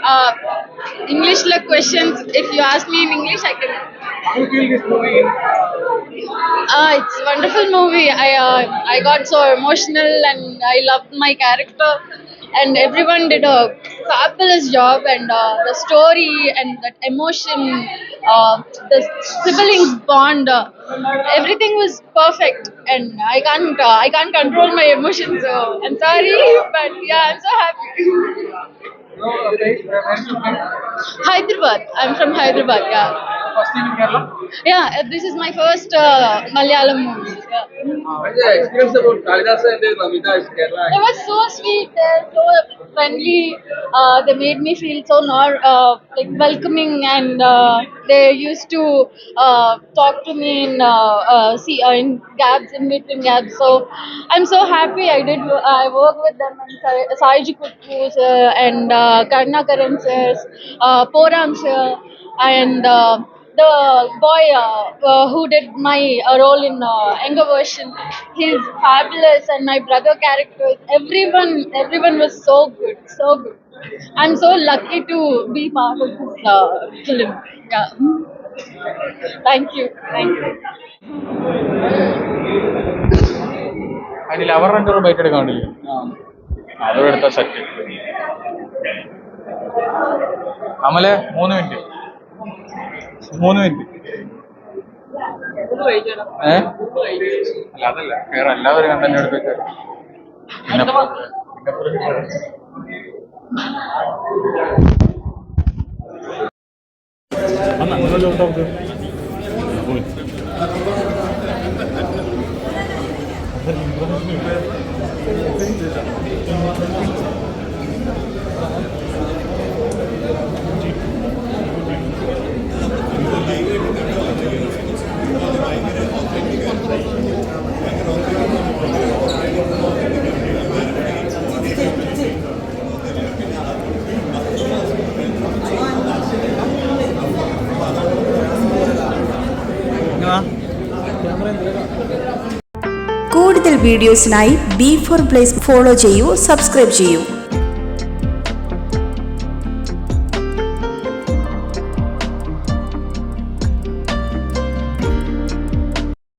uh, English like questions. If you ask me in English, I can. How do you feel this movie? It's a wonderful movie. I got so emotional and I loved my character, and everyone did a fabulous job. And the story and that emotion, the siblings bond, everything was perfect. And I can't control my emotions. So I'm sorry, but yeah, I'm so happy. No, where is you from? Hyderabad. I'm from Hyderabad. Yeah. First time in Kerala? Yeah, this is my first Malayalam movie. Yeah. What is the experience about Kalidasa and Namita in Kerala? They were so sweet, they're so friendly. They made me feel so like welcoming, and they used to talk to me in gaps, in between gaps. So I'm so happy I worked with them, and Saiji Kuttu and Karna Karan sirs, Poram sir, and the boy who did my role in younger version, he's fabulous, and my brother characters, everyone was so good, so good. I'm so lucky to be part of this film. Yeah. Thank you. അതിൽ അവർ രണ്ടു byte എടുക്കാണ്ടില്ലേ അതും എടുത്ത set അമലെ 3 minute അല്ല അതല്ല വേറെ എല്ലാവരും content എടുത്തേക്ക് കൂടുതൽ വീഡിയോസിനായി B4 Place follow ചെയ്യൂ, സബ്സ്ക്രൈബ് ചെയ്യൂ.